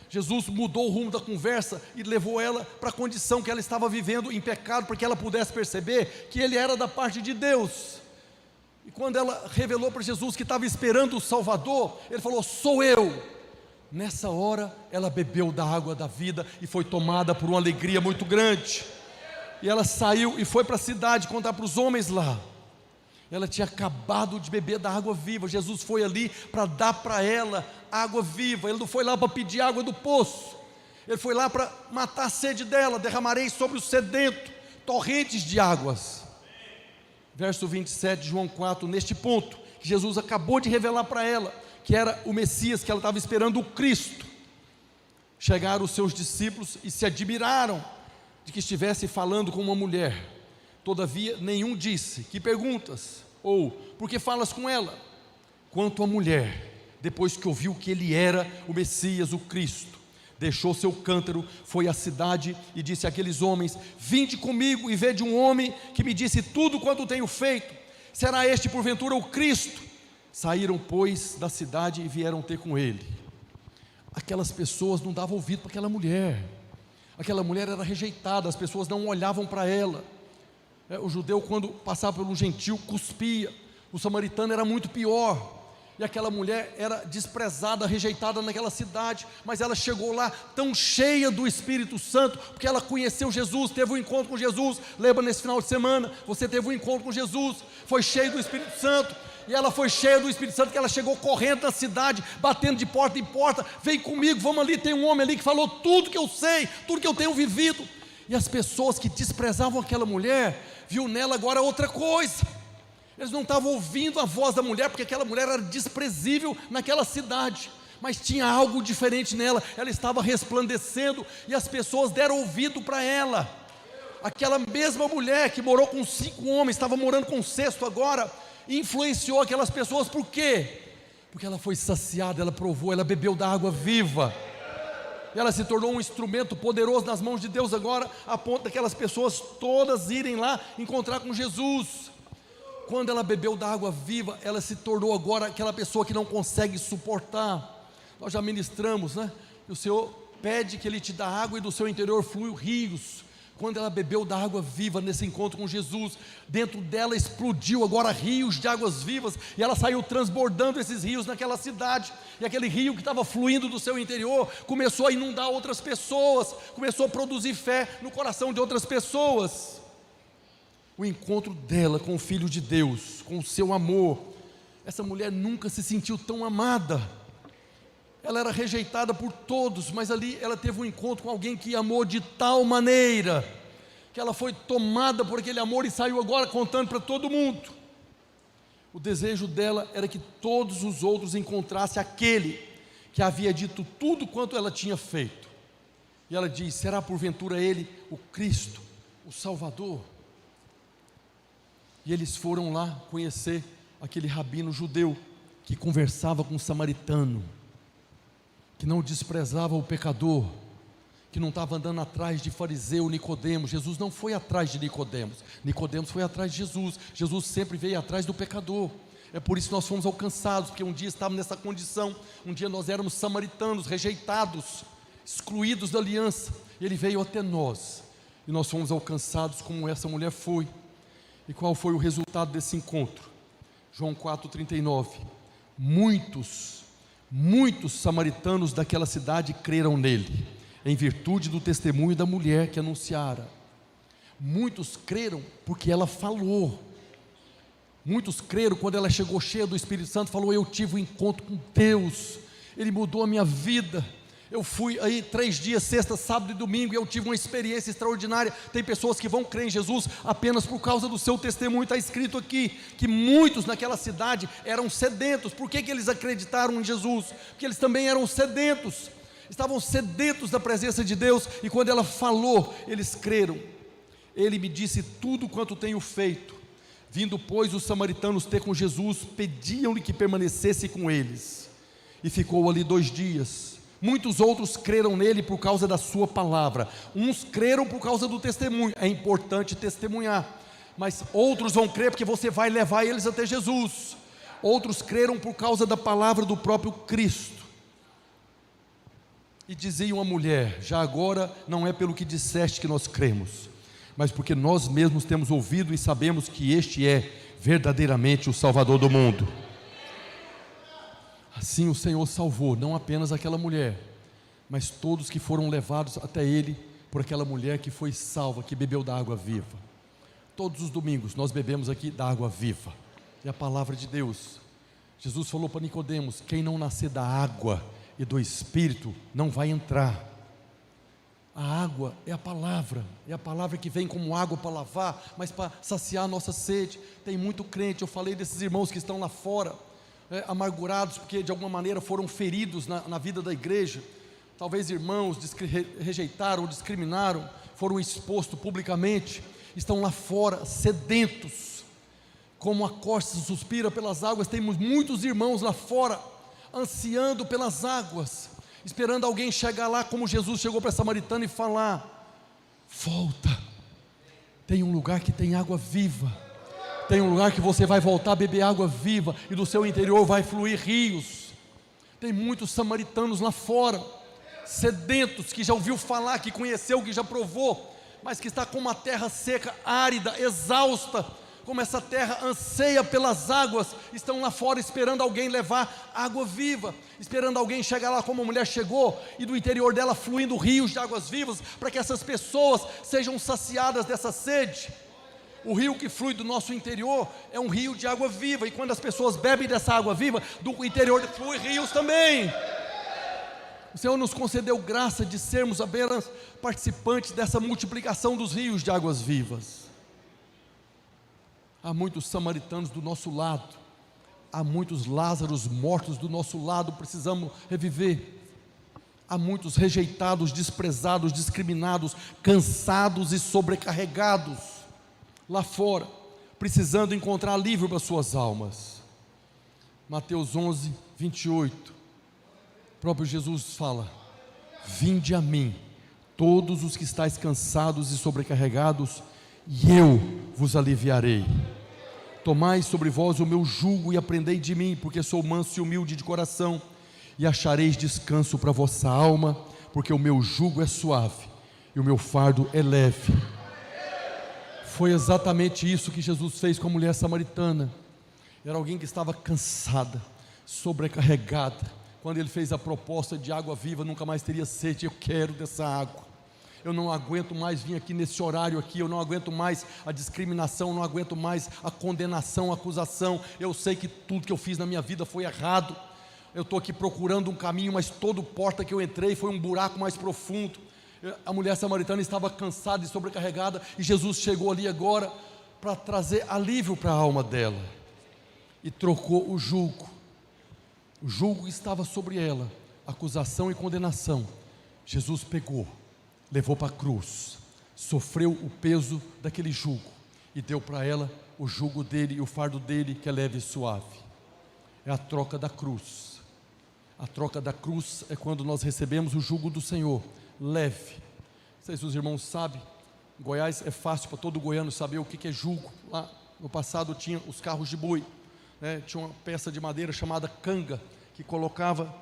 Jesus mudou o rumo da conversa e levou ela para a condição que ela estava vivendo em pecado, para que ela pudesse perceber que Ele era da parte de Deus. E quando ela revelou para Jesus que estava esperando o Salvador, Ele falou: sou eu. Nessa hora ela bebeu da água da vida e foi tomada por uma alegria muito grande. E ela saiu e foi para a cidade contar para os homens lá. Ela tinha acabado de beber da água viva. Jesus foi ali para dar para ela água viva. Ele não foi lá para pedir água do poço. Ele foi lá para matar a sede dela. Derramarei sobre o sedento torrentes de águas. Verso 27 de João 4, neste ponto, que Jesus acabou de revelar para ela, que era o Messias, que ela estava esperando, o Cristo. Chegaram os seus discípulos e se admiraram de que estivesse falando com uma mulher. Todavia nenhum disse: que perguntas? Ou por que falas com ela? Quanto à mulher, depois que ouviu que ele era o Messias, o Cristo, deixou seu cântaro, foi à cidade e disse àqueles homens: vinde comigo e vede um homem que me disse tudo quanto tenho feito. Será este porventura o Cristo? Saíram, pois, da cidade e vieram ter com ele. Aquelas pessoas não davam ouvido para aquela mulher. Aquela mulher era rejeitada, as pessoas não olhavam para ela. O judeu, quando passava por um gentil, cuspia. O samaritano era muito pior. E aquela mulher era desprezada, rejeitada naquela cidade. Mas ela chegou lá tão cheia do Espírito Santo, porque ela conheceu Jesus, teve um encontro com Jesus. Lembra, nesse final de semana, você teve um encontro com Jesus, foi cheio do Espírito Santo. E ela foi cheia do Espírito Santo, que ela chegou correndo na cidade, batendo de porta em porta: vem comigo, vamos ali, tem um homem ali que falou tudo que eu sei, tudo que eu tenho vivido. E as pessoas que desprezavam aquela mulher, viu nela agora outra coisa. Eles não estavam ouvindo a voz da mulher, porque aquela mulher era desprezível naquela cidade, mas tinha algo diferente nela. Ela estava resplandecendo, e as pessoas deram ouvido para ela. Aquela mesma mulher que morou com 5 homens, estava morando com o 6º agora, influenciou aquelas pessoas. Por quê? Porque ela foi saciada, ela provou, ela bebeu da água viva. E ela se tornou um instrumento poderoso nas mãos de Deus agora, a ponto daquelas pessoas todas irem lá encontrar com Jesus. Quando ela bebeu da água viva, ela se tornou agora aquela pessoa que não consegue suportar. Nós já ministramos, né? E o Senhor pede que Ele te dá água e do seu interior fluem rios. Quando ela bebeu da água viva nesse encontro com Jesus, dentro dela explodiu agora rios de águas vivas, e ela saiu transbordando esses rios naquela cidade. E aquele rio que estava fluindo do seu interior começou a inundar outras pessoas, começou a produzir fé no coração de outras pessoas. O encontro dela com o Filho de Deus, com o seu amor, essa mulher nunca se sentiu tão amada. Ela era rejeitada por todos, mas ali ela teve um encontro com alguém que amou de tal maneira, que ela foi tomada por aquele amor e saiu agora contando para todo mundo. O desejo dela era que todos os outros encontrassem aquele que havia dito tudo quanto ela tinha feito. E ela diz: será porventura ele o Cristo, o Salvador? E eles foram lá conhecer aquele rabino judeu que conversava com o samaritano, que não desprezava o pecador, que não estava andando atrás de fariseu, Nicodemos. Jesus não foi atrás de Nicodemos, Nicodemos foi atrás de Jesus. Jesus sempre veio atrás do pecador. É por isso que nós fomos alcançados, porque um dia estávamos nessa condição, um dia nós éramos samaritanos, rejeitados, excluídos da aliança. Ele veio até nós, e nós fomos alcançados como essa mulher foi. E qual foi o resultado desse encontro? João 4,39. Muitos samaritanos daquela cidade creram nele. em virtude do testemunho da mulher que anunciara. Muitos creram porque ela falou. Muitos creram quando ela chegou cheia do Espírito Santo, falou: eu tive um encontro com Deus, Ele mudou a minha vida. Eu fui aí 3 dias, sexta, sábado e domingo, e eu tive uma experiência extraordinária. Tem pessoas que vão crer em Jesus apenas por causa do seu testemunho. Está escrito aqui que muitos naquela cidade eram sedentos. Por que eles acreditaram em Jesus? Porque eles também eram sedentos, estavam sedentos da presença de Deus, e quando ela falou, eles creram. Ele me disse tudo quanto tenho feito. Vindo, pois, os samaritanos ter com Jesus, pediam-lhe que permanecesse com eles, e ficou ali 2 dias. Muitos outros creram nele por causa da sua palavra. Uns creram por causa do testemunho. É importante testemunhar, mas outros vão crer porque você vai levar eles até Jesus. Outros creram por causa da palavra do próprio Cristo. E dizia uma mulher: já agora não é pelo que disseste que nós cremos, mas porque nós mesmos temos ouvido e sabemos que este é verdadeiramente o Salvador do mundo. Assim o Senhor salvou não apenas aquela mulher, mas todos que foram levados até Ele por aquela mulher que foi salva, que bebeu da água viva. Todos os domingos nós bebemos aqui da água viva, é a palavra de Deus. Jesus falou para Nicodemos: quem não nascer da água e do Espírito não vai entrar. A água é a palavra que vem como água para lavar, mas para saciar a nossa sede. Tem muito crente, eu falei desses irmãos que estão lá fora, amargurados porque de alguma maneira foram feridos na vida da igreja. Talvez irmãos rejeitaram, discriminaram, foram expostos publicamente, estão lá fora sedentos, como a corça suspira pelas águas. Temos muitos irmãos lá fora ansiando pelas águas, esperando alguém chegar lá, como Jesus chegou para a samaritana e falar: volta, tem um lugar que tem água viva, tem um lugar que você vai voltar a beber água viva, e do seu interior vai fluir rios. Tem muitos samaritanos lá fora, sedentos, que já ouviu falar, que conheceu, que já provou, mas que está com uma terra seca, árida, exausta. Como essa terra anseia pelas águas, estão lá fora esperando alguém levar água viva, esperando alguém chegar lá como a mulher chegou, e do interior dela fluindo rios de águas vivas, para que essas pessoas sejam saciadas dessa sede. O rio que flui do nosso interior é um rio de água viva, e quando as pessoas bebem dessa água viva, do interior flui rios também. O Senhor nos concedeu graça de sermos apenas participantes dessa multiplicação dos rios de águas vivas. Há muitos samaritanos do nosso lado, há muitos Lázaros mortos do nosso lado, precisamos reviver. Há muitos rejeitados, desprezados, discriminados, cansados e sobrecarregados lá fora, precisando encontrar alívio para suas almas. Mateus 11, 28, o próprio Jesus fala: vinde a mim, todos os que estáis cansados e sobrecarregados, e eu vos aliviarei. Tomai sobre vós o meu jugo e aprendei de mim, porque sou manso e humilde de coração, e achareis descanso para a vossa alma, porque o meu jugo é suave e o meu fardo é leve. Foi exatamente isso que Jesus fez com a mulher samaritana. Era alguém que estava cansada, sobrecarregada. Quando ele fez a proposta de água viva, nunca mais teria sede. Eu quero dessa água, eu não aguento mais vir aqui nesse horário aqui, eu não aguento mais a discriminação, não aguento mais a condenação, a acusação. Eu sei que tudo que eu fiz na minha vida foi errado, eu estou aqui procurando um caminho, mas toda porta que eu entrei foi um buraco mais profundo. A mulher samaritana estava cansada e sobrecarregada, e Jesus chegou ali agora para trazer alívio para a alma dela, e trocou o jugo que estava sobre ela, acusação e condenação. Jesus pegou, levou para a cruz, sofreu o peso daquele jugo, e deu para ela o jugo dele e o fardo dele, que é leve e suave. É a troca da cruz. A troca da cruz é quando nós recebemos o jugo do Senhor, leve. Não sei se os irmãos sabem, em Goiás é fácil para todo goiano saber o que é jugo. Lá no passado tinha os carros de boi, tinha uma peça de madeira chamada canga, que colocava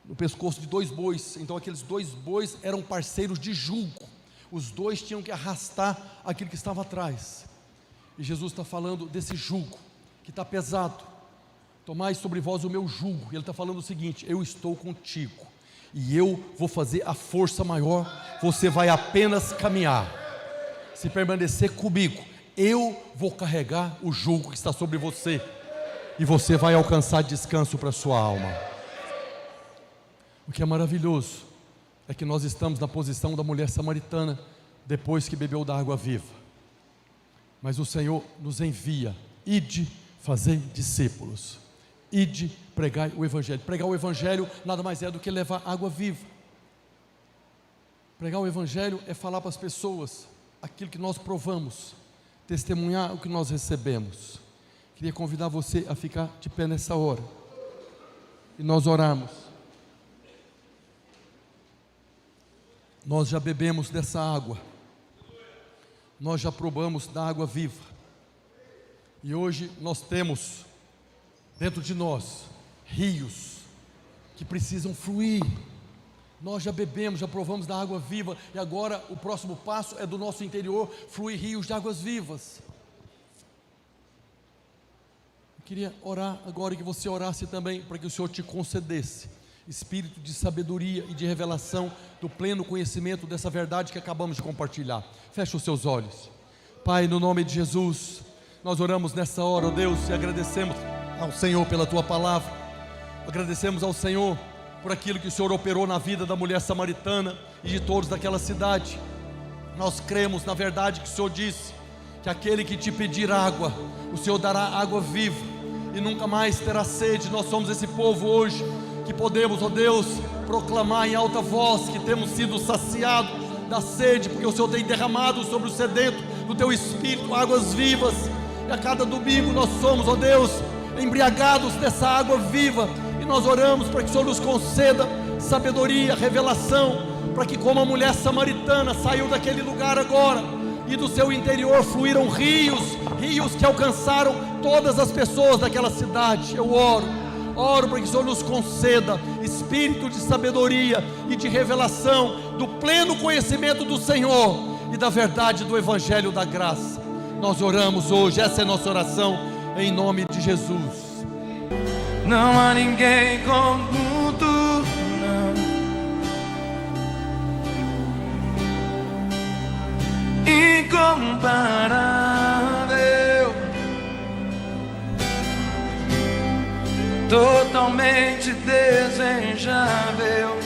no pescoço de 2 bois, então aqueles 2 bois eram parceiros de jugo, os 2 tinham que arrastar aquilo que estava atrás, e Jesus está falando desse jugo, que está pesado. Tomai sobre vós o meu jugo, e ele está falando o seguinte: eu estou contigo, e eu vou fazer a força maior, você vai apenas caminhar. Se permanecer comigo, eu vou carregar o jugo que está sobre você, e você vai alcançar descanso para a sua alma. O que é maravilhoso é que nós estamos na posição da mulher samaritana, depois que bebeu da água viva. Mas o Senhor nos envia: ide fazer discípulos, ide pregar o Evangelho. Pregar o Evangelho nada mais é do que levar água viva. Pregar o Evangelho é falar para as pessoas aquilo que nós provamos, testemunhar o que nós recebemos. Queria convidar você a ficar de pé nessa hora, e nós oramos. Nós já bebemos dessa água, nós já provamos da água viva, e hoje nós temos dentro de nós rios que precisam fluir. Nós já bebemos, já provamos da água viva, e agora o próximo passo é do nosso interior fluir rios de águas vivas. Eu queria orar agora, e que você orasse também, para que o Senhor te concedesse espírito de sabedoria e de revelação do pleno conhecimento dessa verdade que acabamos de compartilhar. Feche os seus olhos. Pai, no nome de Jesus, nós oramos nessa hora, ó Deus, e agradecemos ao Senhor pela Tua palavra. Agradecemos ao Senhor por aquilo que o Senhor operou na vida da mulher samaritana e de todos daquela cidade. Nós cremos na verdade que o Senhor disse, que aquele que te pedir água, o Senhor dará água viva, e nunca mais terá sede. Nós somos esse povo hoje, que podemos, ó Deus, proclamar em alta voz que temos sido saciados da sede, porque o Senhor tem derramado sobre o sedento do Teu Espírito águas vivas, e a cada domingo nós somos, ó Deus, embriagados dessa água viva, e nós oramos para que o Senhor nos conceda sabedoria, revelação, para que, como a mulher samaritana saiu daquele lugar agora, e do seu interior fluíram rios que alcançaram todas as pessoas daquela cidade. Eu oro para que o Senhor nos conceda espírito de sabedoria e de revelação do pleno conhecimento do Senhor e da verdade do Evangelho da graça. Nós oramos hoje, essa é a nossa oração, em nome de Jesus. Não há ninguém como Tu, não. Incomparável, totalmente desejável.